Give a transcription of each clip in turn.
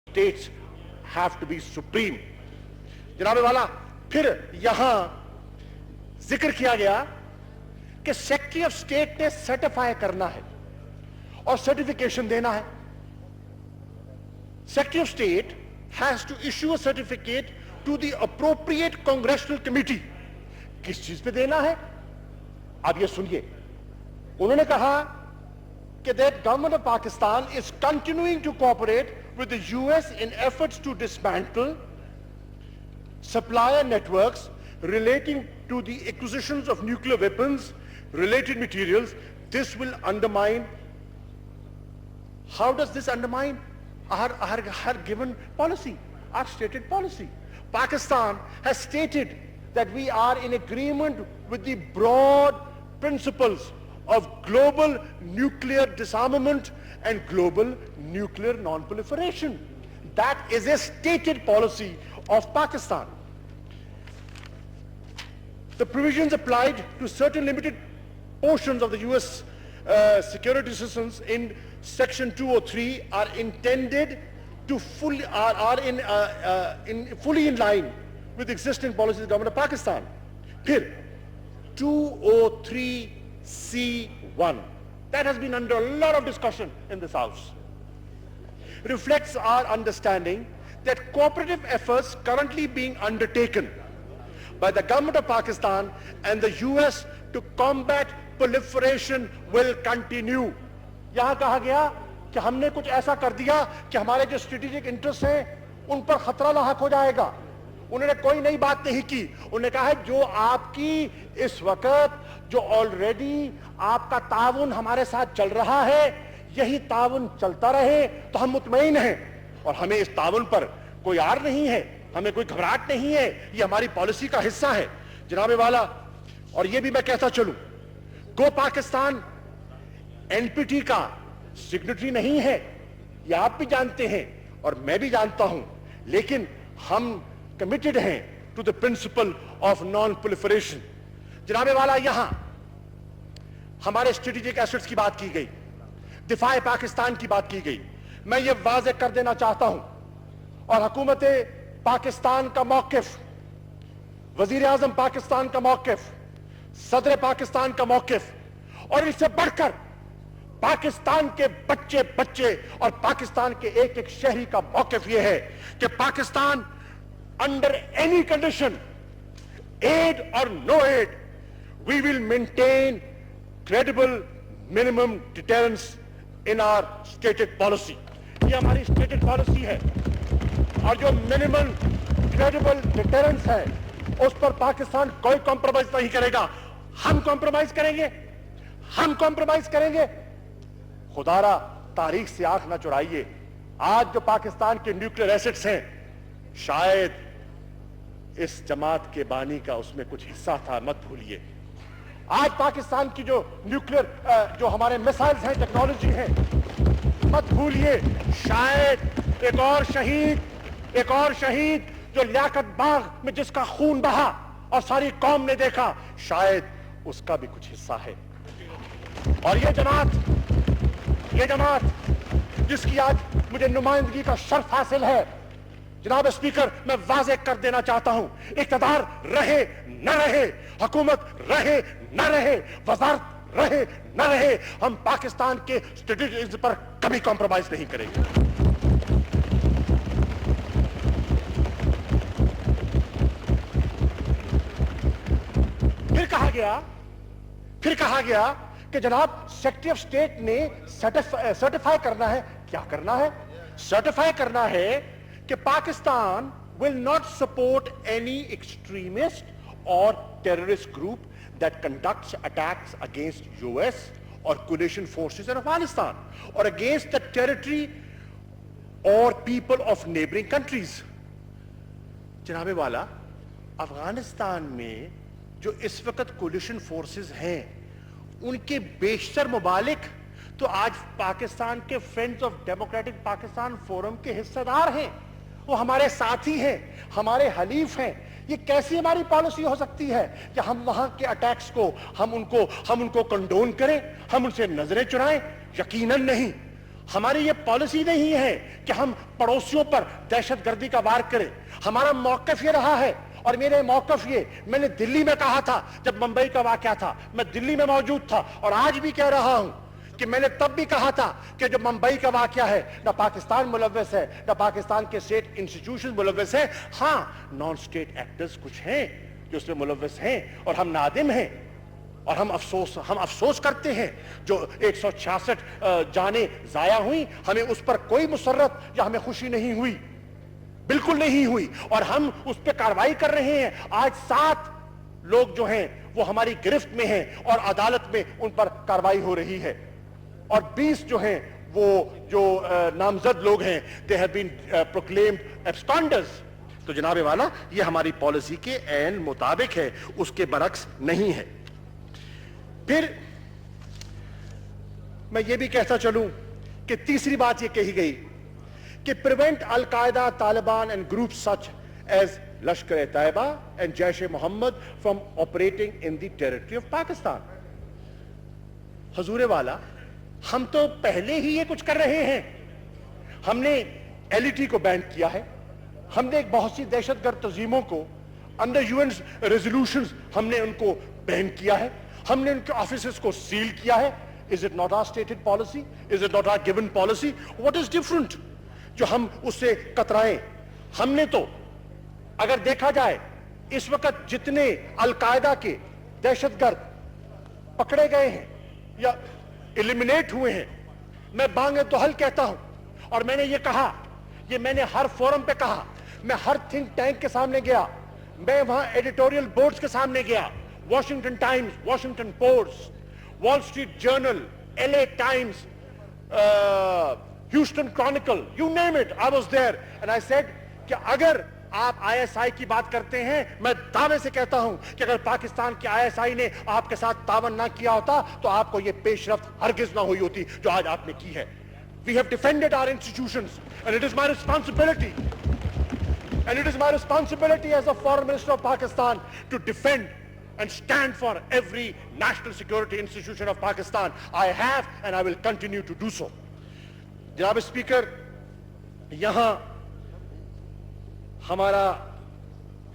states have to be supreme. جناب والا پھر یہاں ذکر کیا گیا کہ سیکرٹری آف اسٹیٹ نے سرٹیفائی کرنا ہے اور سرٹیفکیشن دینا ہے. Secretary of state has to issue a certificate to the appropriate congressional committee. کس چیز پہ دینا ہے؟ اب یہ سنیے. انہوں نے کہا کہ that government of Pakistan is continuing to cooperate with the US in efforts to dismantle supplier networks relating to the acquisitions of nuclear weapons, related materials. This will undermine. How does this undermine our given policy, our stated policy? Pakistan has stated that we are in agreement with the broad principles of global nuclear disarmament and global nuclear non-proliferation. That is a stated policy of Pakistan. The provisions applied to certain limited portions of the US security assistance in Section 203 are intended to fully in line with existing policies of the government of Pakistan. Here, 203C1, that has been under a lot of discussion in this House, reflects our understanding that cooperative efforts currently being undertaken by the government of Pakistan and the US to combat proliferation will continue. یہاں کہا گیا کہ ہم نے کچھ ایسا کر دیا کہ ہمارے جو اسٹریٹجک انٹرسٹ ہیں ان پر خطرہ لاحق ہو جائے گا. انہوں نے کوئی نئی بات نہیں کی. انہوں نے کہا ہے جو آپ کی اس وقت جو آلریڈی آپ کا تعاون ہمارے ساتھ چل رہا ہے یہی تعاون چلتا رہے تو ہم مطمئن ہیں اور ہمیں اس تعاون پر کوئی آر نہیں ہے, ہمیں کوئی گھبراہٹ نہیں ہے, یہ ہماری پالیسی کا حصہ ہے. جناب والا, اور یہ بھی میں کہتا چلوں, گو پاکستان این پی ٹی کا سگنیٹری نہیں ہے, یہ آپ بھی جانتے ہیں اور میں بھی جانتا ہوں, لیکن ہم کمیٹڈ ہیں to the principle of non proliferation. جناب والا, یہاں ہمارے اسٹریٹجک ایسٹس کی بات کی گئی, دفاع پاکستان کی بات کی گئی. میں یہ واضح کر دینا چاہتا ہوں اور حکومت پاکستان کا موقف, وزیر اعظم پاکستان کا موقف, صدر پاکستان کا موقف اور اس سے بڑھ کر پاکستان کے بچے اور پاکستان کے ایک ایک شہری کا موقف یہ ہے کہ Pakistan under any condition, aid اور no aid, we will maintain credible minimum deterrence in our stated policy. یہ ہماری اسٹیٹڈ پالیسی ہے اور جو منیمم کریڈیبل ڈیٹرنس ہے اس پر پاکستان کوئی کمپرومائز نہیں کرے گا. ہم کمپرومائز کریں گے, ہم کمپرومائز کریں گے. خدا را تاریخ سے آنکھ نہ چرائیے. آج جو پاکستان کے نیوکلیئر ایسٹس ہیں شاید اس جماعت کے بانی کا اس میں کچھ حصہ تھا, مت بھولیے. آج پاکستان کی جو نیوکلیئر جو ہمارے میسائلز ہیں, ٹیکنالوجی ہے, مت بھولیے شاید ایک اور شہید جو لیاقت باغ میں جس کا خون بہا اور ساری قوم نے دیکھا, شاید اس کا بھی کچھ حصہ ہے. اور یہ جماعت جس کی آج مجھے نمائندگی کا شرف حاصل ہے, جناب اسپیکر, میں واضح کر دینا چاہتا ہوں, اقتدار رہے نہ رہے, حکومت رہے نہ رہے, وزارت رہے نہ رہے, ہم پاکستان کے اسٹریٹجک پر کبھی کمپرومائز نہیں کریں گے. پھر کہا گیا کہ جناب سیکرٹری آف اسٹیٹ نے سرٹیفائی کرنا ہے. کیا کرنا ہے؟ سرٹیفائی کرنا ہے کہ Pakistan will not support any extremist or terrorist group that conducts attacks against US or coalition forces in Afghanistan or against the territory or people of neighboring countries. جناب والا, افغانستان میں جو اس وقت کولیشن فورسز ہیں ان کے بیشتر ممالک تو آج پاکستان کے friends of democratic Pakistan forum کے حصہ دار ہیں, وہ ہمارے ساتھی ہیں, ہمارے حلیف ہیں. یہ کیسی ہماری پالیسی ہو سکتی ہے کہ ہم وہاں کے اٹیکس کو ہم ان کو کنڈون کریں, ہم ان سے نظریں چرائیں؟ یقیناً نہیں. ہماری یہ پالیسی نہیں ہے کہ ہم پڑوسیوں پر دہشت گردی کا وار کریں. ہمارا موقف یہ رہا ہے, اور میرے موقف یہ, میں نے دلی میں کہا تھا جب ممبئی کا واقعہ تھا, میں دلی میں موجود تھا, اور آج بھی کہہ رہا ہوں کہ میں نے تب بھی کہا تھا کہ جو ممبئی کا واقعہ ہے, نہ پاکستان ملوث ہے, نہ پاکستان کے اسٹیٹ انسٹیٹیوشن ملوث ہیں. ہاں, نان اسٹیٹ ایکٹرز کچھ ہیں جو اس میں ملوث ہیں, اور ہم نادم ہیں, اور ہم افسوس کرتے ہیں جو 166 جانیں ضائع ہوئیں. ہمیں اس پر کوئی مسرت یا ہمیں خوشی نہیں ہوئی, بالکل نہیں ہوئی, اور ہم اس پہ کارروائی کر رہے ہیں. آج 7 لوگ جو ہیں وہ ہماری گرفت میں ہیں اور عدالت میں ان پر کارروائی ہو رہی ہے, اور 20 جو ہیں وہ جو نامزد لوگ ہیں they have been proclaimed absconders. تو جناب والا یہ ہماری پالیسی کے عین مطابق ہے, اس کے برعکس نہیں ہے. پھر میں یہ بھی کہتا چلوں کہ تیسری بات یہ کہی گئی کہ prevent al Qaeda, Taliban and groups such as Lashkar Taiba and Jaish Muhammad from operating in the territory of Pakistan. حضور والا, ہم تو پہلے ہی یہ کچھ کر رہے ہیں. ہم نے LET کو بین کیا ہے, ہم نے ایک بہت سی دہشت گرد تنظیموں کو انڈر UN ریزولوشنز ہم نے ان کو بین کیا ہے, ہم نے ان کے آفیسز کو سیل کیا ہے. Is it not our stated policy? Is it not our given policy? What is different? جو ہم اس سے کترائیں. ہم نے تو اگر دیکھا جائے اس وقت جتنے القاعدہ کے دہشت گرد پکڑے گئے ہیں یا ایلیمینیٹ ہوئے ہیں, میں بانگ تو حل کہتا ہوں, اور میں نے یہ کہا, یہ میں نے ہر فورم پہ کہا, میں ہر تھنک ٹینک کے سامنے گیا, میں وہاں ایڈیٹوریل بورڈز کے سامنے گیا, Washington Times, Washington Post, Wall Street Journal, LA Times, Houston Chronicle, you name it, I was there and I said کہ اگر آپ ISI کی بات کرتے ہیں, میں دعوے سے کہتا ہوں کہ اگر پاکستان کے ISI نے آپ کے ساتھ تعاون نہ کیا ہوتا تو آپ کو یہ پیش رفت ہرگز نہ ہوئی ہوتی جو آج آپ نے کی ہے. We have defended our institutions and it is my responsibility, and it is my responsibility as a foreign minister of Pakistan to defend and stand for every national security institution of Pakistan. I have and I will continue to do so. جناب speaker, یہاں ہمارا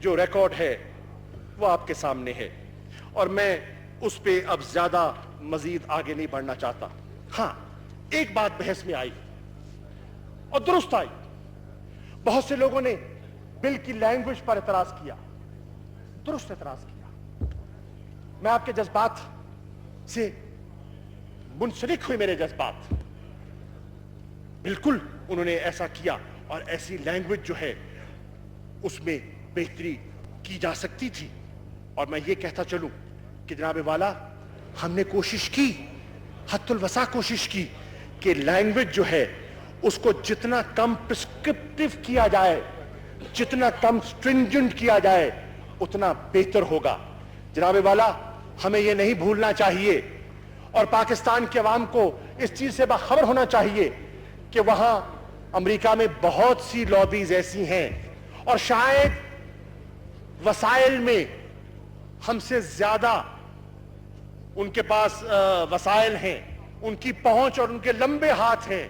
جو record ہے وہ آپ کے سامنے ہے, اور میں اس پہ اب زیادہ مزید آگے نہیں بڑھنا چاہتا. ہاں, ایک بات بحث میں آئی اور درست آئی. بہت سے لوگوں نے بل کی لینگویج پر اعتراض کیا, درست اعتراض کیا. میں آپ کے جذبات سے منسلک ہوئے, میرے جذبات, بالکل انہوں نے ایسا کیا, اور ایسی لینگویج جو ہے اس میں بہتری کی جا سکتی تھی. اور میں یہ کہتا چلوں کہ جناب والا, ہم نے کوشش کی, حد الوسع کوشش کی کہ لینگویج جو ہے اس کو جتنا کم پرسکرپٹیو کیا جائے, جتنا کم سٹرنجنٹ کیا جائے, اتنا بہتر ہوگا. جناب والا, ہمیں یہ نہیں بھولنا چاہیے, اور پاکستان کے عوام کو اس چیز سے باخبر ہونا چاہیے کہ وہاں امریکہ میں بہت سی لابیز ایسی ہیں, اور شاید وسائل میں ہم سے زیادہ ان کے پاس وسائل ہیں, ان کی پہنچ اور ان کے لمبے ہاتھ ہیں,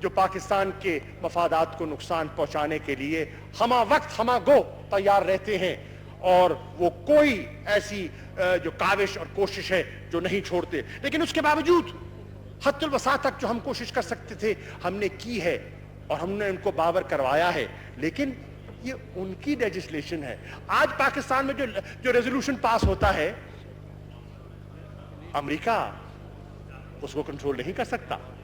جو پاکستان کے مفادات کو نقصان پہنچانے کے لیے ہمہ وقت ہمہ گو تیار رہتے ہیں, اور وہ کوئی ایسی جو کاوش اور کوشش ہے جو نہیں چھوڑتے. لیکن اس کے باوجود حد الوسع تک جو ہم کوشش کر سکتے تھے ہم نے کی ہے, اور ہم نے ان کو باور کروایا ہے. لیکن یہ ان کی لیجسلیشن ہے. آج پاکستان میں جو ریزولوشن پاس ہوتا ہے, امریکہ اس کو کنٹرول نہیں کر سکتا.